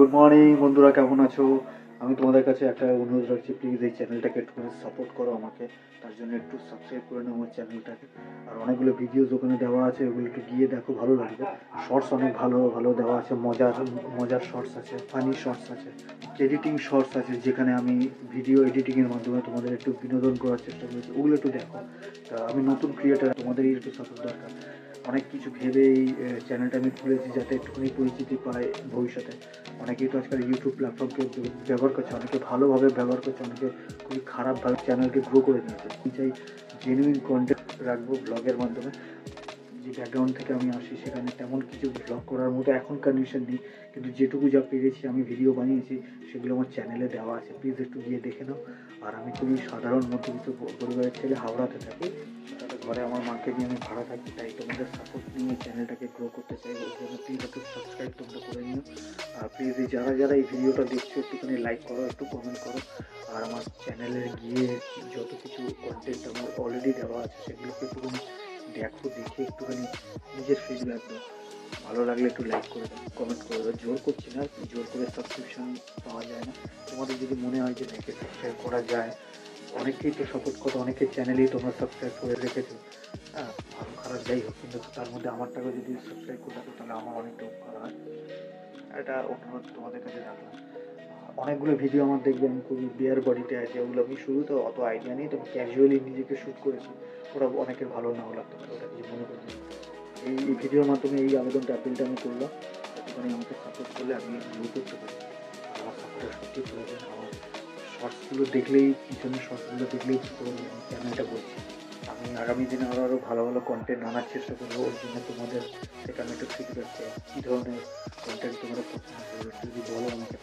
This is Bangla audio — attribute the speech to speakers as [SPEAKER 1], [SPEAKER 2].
[SPEAKER 1] গুড মর্নিং বন্ধুরা, কেমন আছো? আমি তোমাদের কাছে একটা অনুরোধ রাখছি, প্লিজ এই চ্যানেলটাকে একটু সাপোর্ট করো আমাকে। তার জন্য একটু সাবস্ক্রাইব করে নাও আমার চ্যানেলটাকে। আর অনেকগুলো ভিডিওস ওখানে দেওয়া আছে, ওগুলো একটু গিয়ে দেখো, ভালো লাগবে। শর্টস অনেক ভালো ভালো দেওয়া আছে, মজার মজার শর্টস আছে, ফানি শর্টস আছে, এডিটিং শর্টস আছে, যেখানে আমি ভিডিও এডিটিংয়ের মাধ্যমে তোমাদের একটু বিনোদন করার চেষ্টা করেছি, ওগুলো একটু দেখো। তা আমি নতুন ক্রিয়েটার, তোমাদেরই একটু সাপোর্ট দরকার। অনেক কিছু ভেবে এই চ্যানেলটা আমি খুলেছি যাতে একটুখানি পরিচিতি পায় ভবিষ্যতে। অনেকেই তো আজকাল ইউটিউব প্ল্যাটফর্মকে ব্যবহার করছে, অনেকে ভালোভাবে ব্যবহার করছে, অনেকে খুবই খারাপভাবে চ্যানেলকে গ্রো করে নিয়েছে। আমি চাই জেনুইন কন্টেন্ট রাখবো ব্লগের মাধ্যমে। যে ব্যাকগ্রাউন্ড থেকে আমি আসি সেখানে তেমন কিছু ব্লগ করার মতো এখন কন্ডিশন নেই, কিন্তু যেটুকু যা পেরেছি আমি ভিডিও বানিয়েছি সেগুলো আমার চ্যানেলে দেওয়া আছে, প্লিজ একটু গিয়ে দেখে নাও। আর আমি খুবই সাধারণ মধ্যবিত্ত পরিবারের ছেলে, হাওড়াতে থাকি। ঘরে আমার মাকে নিয়ে আমি ভাড়া থাকি, তাই তোমাদের সাপোর্ট নিয়ে চ্যানেলটাকে গ্রো করতে চাই। ওই জন্য প্লিজ একটু সাবস্ক্রাইব তোমরা করে নিও। আর প্লিজ এই যারা এই ভিডিওটা দেখছো একটুখানি লাইক করো, একটু কমেন্ট করো। আর আমার চ্যানেলে গিয়ে যত কিছু কন্টেন্ট আমার অলরেডি দেওয়া আছে সেগুলোকে একটুখানি দেখো, দেখে একটুখানি নিজের ফিডব্যাক দাও। ভালো লাগলে একটু লাইক করে দাও, কমেন্ট করে দাও। জোর করছি না, জোর করে সাবস্ক্রিপশন পাওয়া যায় না। তোমাদের যদি মনে হয় যে নাকি সাবস্ক্রাইব করা যায়, অনেকেই তো সাপোর্ট করো, অনেকের চ্যানেলেই তোমরা সাবস্ক্রাইব করে রেখেছো। হ্যাঁ, ভালো খারাপ যাই হোক, কিন্তু তার মধ্যে আমারটাকে যদি সাবস্ক্রাইব করে রাখো তাহলে আমার অনেকটা উপকার হয়। এটা অনুরোধ তোমাদের কাছে রাখলাম। অনেকগুলো ভিডিও আমার দেখবে আমি খুবই বিয়ার বডিতে আছে, ওগুলো আমি শুরুতে অত আইডিয়া নেই, তবে ক্যাজুয়ালি নিজেকে শ্যুট করেছি। ওরা অনেকের ভালো নাও লাগতে পারে, ওটা কিছু মনে করছি। এই ভিডিওর মাধ্যমে এই আবেদনটা অ্যাপিলটা আমি করলাম, একটুখানি আমাকে সাপোর্ট করলে আমি গ্রো করতে পারি। আমার সাপোর্টের সত্যি প্রয়োজন। আমার শর্টসগুলো দেখলেই, পিছনের শর্টসগুলো দেখলেই চ্যানেলটা করছি। আমি আগামী দিনে আরও ভালো ভালো কন্টেন্ট আনার চেষ্টা করবো। ওর জন্য তোমাদের থেকে আমি একটু ফিডব্যাক চাই, কী ধরনের কন্টেন্ট তোমরা পছন্দ করবে, যদি বলো আমাকে।